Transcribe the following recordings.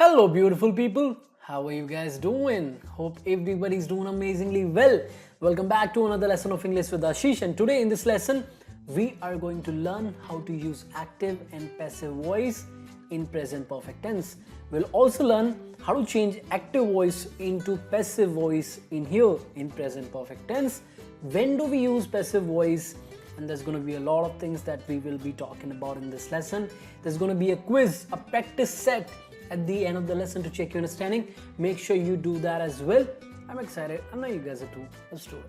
Hello beautiful people, how are you guys doing? Hope everybody's doing amazingly well. Welcome back to another lesson of English with Ashish, and today in this lesson we are going to learn how to use active and passive voice in present perfect tense. We'll also learn how to change active voice into passive voice in here in present perfect tense. When do we use passive voice? And there's going to be a lot of things that we will be talking about in this lesson. There's going to be a quiz, a practice set at the end of the lesson to check your understanding. Make sure you do that as well. I'm excited. I know you guys are too. Let's do it.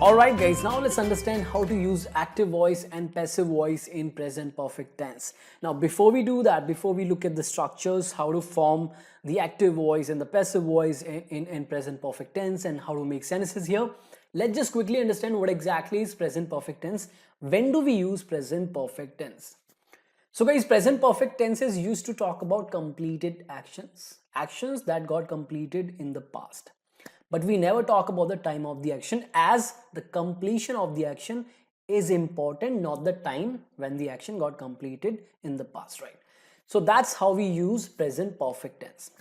Alright guys, now let's understand how to use active voice and passive voice in present perfect tense. Now before we do that, before we look at the structures, how to form the active voice and the passive voice in present perfect tense and how to make sentences here, let's just quickly understand what exactly is present perfect tense. When do we use present perfect tense? So guys, present perfect tense is used to talk about completed actions, actions that got completed in the past. But we never talk about the time of the action, as the completion of the action is important, not the time when the action got completed in the past, right? So that's how we use present perfect tense.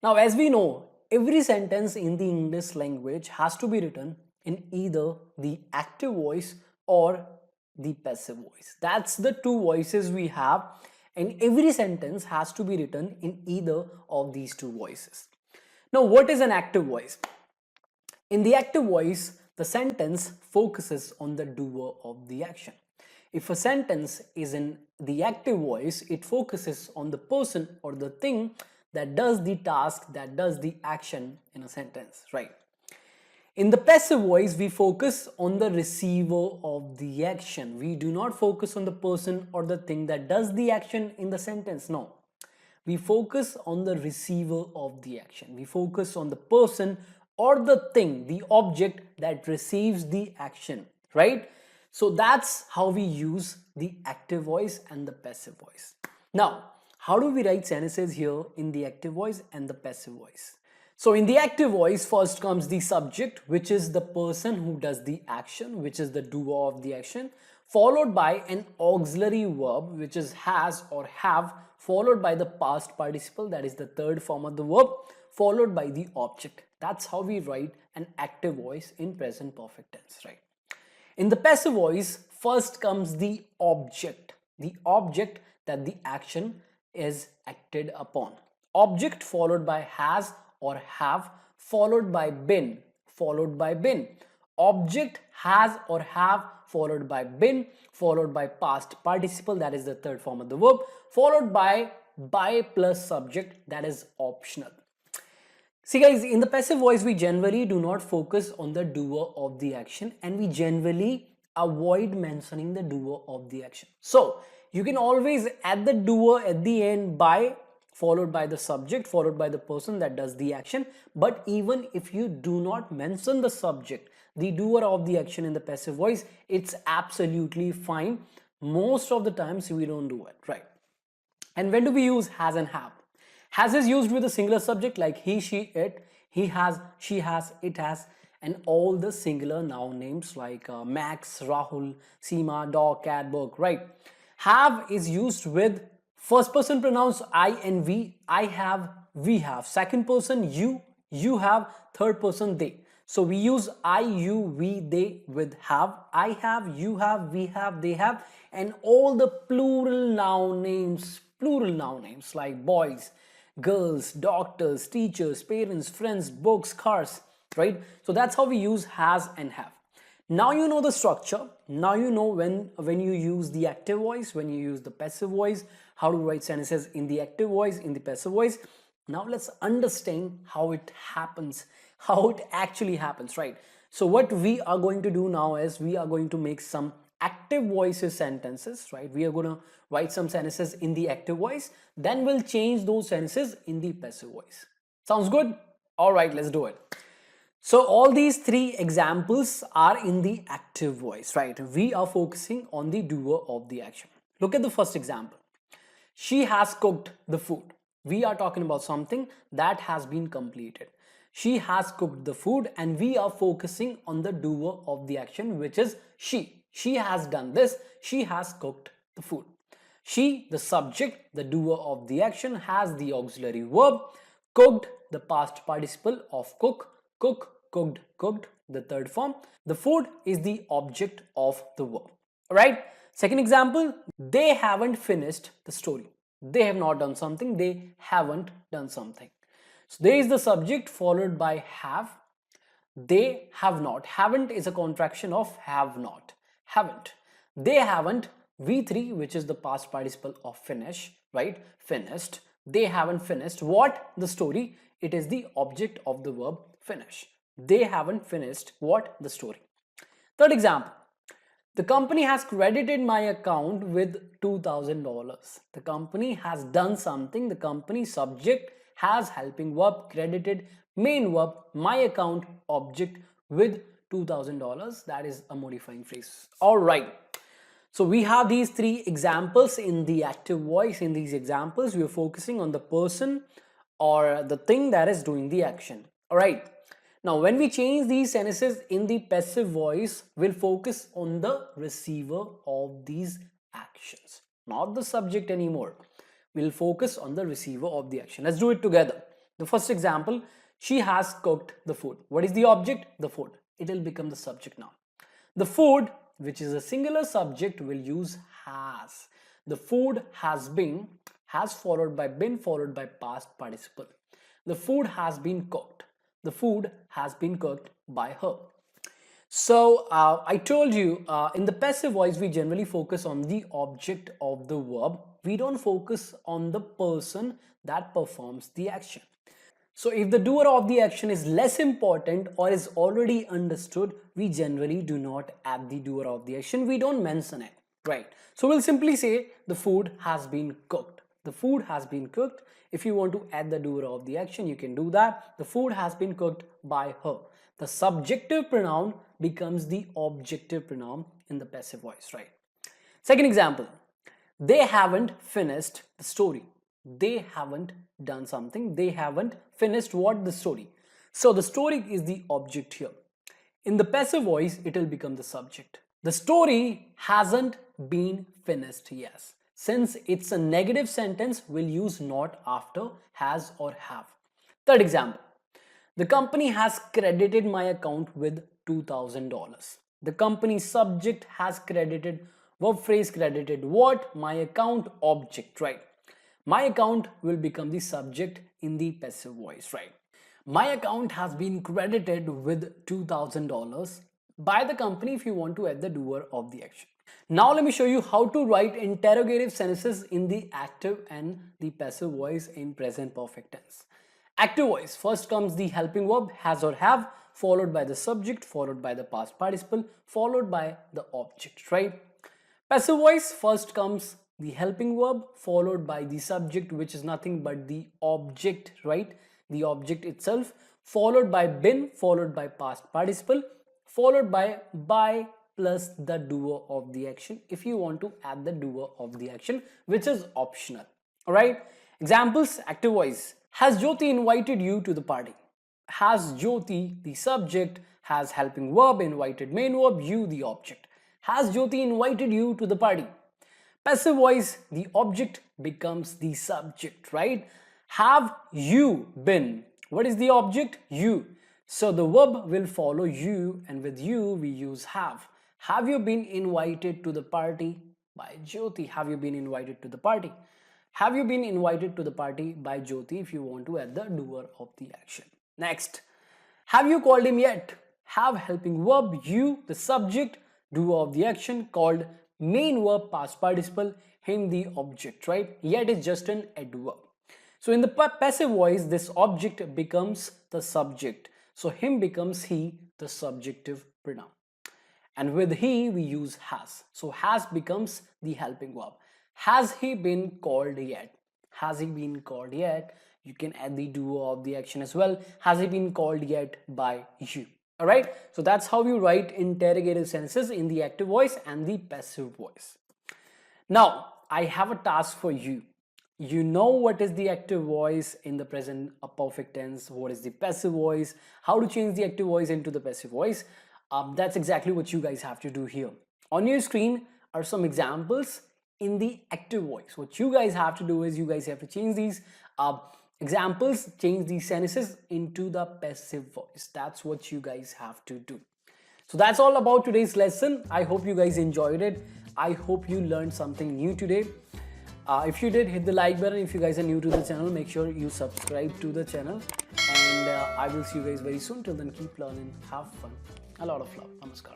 Now, as we know, every sentence in the English language has to be written in either the active voice or the passive voice. That's the two voices we have, and every sentence has to be written in either of these two voices. Now, what is an active voice? In the active voice, the sentence focuses on the doer of the action. If a sentence is in the active voice, it focuses on the person or the thing that does the task, that does the action in a sentence, right? In the passive voice, we focus on the receiver of the action. We do not focus on the person or the thing that does the action in the sentence, no. We focus on the receiver of the action. We focus on the person or the thing, the object that receives the action, right? So that's how we use the active voice and the passive voice. Now, how do we write sentences here in the active voice and the passive voice? So in the active voice, first comes the subject, which is the person who does the action, which is the doer of the action, followed by an auxiliary verb, which is has or have, followed by the past participle, that is the third form of the verb, followed by the object. That's how we write an active voice in present perfect tense, right? In the passive voice, first comes the object that the action is acted upon. Object followed by has or have, followed by been, Object has or have, followed by been, followed by past participle, that is the third form of the verb, followed by plus subject, that is optional. See guys, in the passive voice, we generally do not focus on the doer of the action, and we generally avoid mentioning the doer of the action. So you can always add the doer at the end by followed by the subject, followed by the person that does the action. But even if you do not mention the subject, the doer of the action in the passive voice, it's absolutely fine. Most of the times we don't do it, right? And when do we use has and have? Has is used with a singular subject like he, she, it. He has, she has, it has, and all the singular noun names like Max, Rahul, Seema, dog, cat, book, right? Have is used with first person pronouns I and we. I have, we have. Second person you have. Third person they. So we use I, you, we, they with have. I have, you have, we have, they have, and all the plural noun names like boys, girls, doctors, teachers, parents, friends, books, cars, right? So that's how we use has and have. Now you know the structure. Now you know when you use the active voice, when you use the passive voice, how to write sentences in the active voice, in the passive voice. Now let's understand how it happens, how it actually happens, right? So what we are going to do now is we are going to make some active voices sentences, right? We are going to write some sentences in the active voice, then we'll change those sentences in the passive voice. Sounds good? All right, let's do it. So all these three examples are in the active voice, right? We are focusing on the doer of the action. Look at the first example. She has cooked the food. We are talking about something that has been completed. She has cooked the food, and we are focusing on the doer of the action, which is she. She has done this. She has cooked the food. She, the subject, the doer of the action, has the auxiliary verb. Cooked, the past participle of cook. Cook, cooked, cooked, the third form. The food is the object of the verb. Alright? Second example, they haven't finished the story. They have not done something. They haven't done something. So there is the subject followed by have. They have not. Haven't is a contraction of have not. Haven't. They haven't. V3, which is the past participle of finish, right? Finished. They haven't finished. What? The story. It is the object of the verb finish. They haven't finished what? The story. Third example. The company has credited my account with $2,000. The company has done something. The company subject has helping verb, credited, main verb, my account, object with $2,000. That is a modifying phrase. All right. So we have these three examples in the active voice. In these examples, we are focusing on the person or the thing that is doing the action. All right. Now, when we change these sentences in the passive voice, we'll focus on the receiver of these actions, not the subject anymore. We'll focus on the receiver of the action. Let's do it together. The first example, she has cooked the food. What is the object? The food. It will become the subject now. The food, which is a singular subject, will use has. The food has been, has followed by been followed by past participle. The food has been cooked. The food has been cooked by her. So I told you in the passive voice we generally focus on the object of the verb. We don't focus on the person that performs the action. So if the doer of the action is less important or is already understood, we generally do not add the doer of the action. We don't mention it, right? So we'll simply say the food has been cooked. The food has been cooked. If you want to add the doer of the action, you can do that. The food has been cooked by her. The subjective pronoun becomes the objective pronoun in the passive voice, right? Second example, they haven't finished the story. They haven't done something. They haven't finished what? The story. So the story is the object here. In the passive voice, it will become the subject. The story hasn't been finished yet. Since it's a negative sentence, we'll use not after has or have. Third example. The company has credited my account with $2,000. The company subject has credited, verb phrase credited what? My account, object, right? My account will become the subject in the passive voice, right? My account has been credited with $2,000 by the company if you want to add the doer of the action. Now let me show you how to write interrogative sentences in the active and the passive voice in present perfect tense. Active voice, first comes the helping verb has or have, followed by the subject, followed by the past participle, followed by the object, right? Passive voice, first comes the helping verb followed by the subject, which is nothing but the object, right? The object itself, followed by been, followed by past participle, followed by plus the doer of the action if you want to add the doer of the action, which is optional. All right. Examples, active voice. Has Jyoti invited you to the party? Has Jyoti the subject, has helping verb, invited main verb, you the object. Has Jyoti invited you to the party? Passive voice, the object becomes the subject, right? Have you been? What is the object? You. So the verb will follow you, and with you we use have. Have you been invited to the party? By Jyoti. Have you been invited to the party? Have you been invited to the party by Jyoti if you want to add the doer of the action. Next, have you called him yet? Have helping verb, you, the subject, doer of the action, called main verb, past participle, him the object, right? Yet is just an adverb. So in the passive voice, this object becomes the subject. So him becomes he, the subjective pronoun. And with he, we use has. So has becomes the helping verb. Has he been called yet? Has he been called yet? You can add the doer of the action as well. Has he been called yet by you? Alright, so that's how you write interrogative sentences in the active voice and the passive voice. Now, I have a task for you. you know what is the active voice in the present perfect tense, what is the passive voice, how to change the active voice into the passive voice. That's exactly what you guys have to do here. On your screen are some examples in the active voice. What you guys have to do is you guys have to change these examples, change these sentences into the passive voice. That's what you guys have to do. So that's all about today's lesson. I hope you guys enjoyed it. I hope you learned something new today. If you did, hit the like button. If you guys are new to the channel, make sure you subscribe to the channel. And I will see you guys very soon. Till then, keep learning, have fun. A lot of love. Namaskar.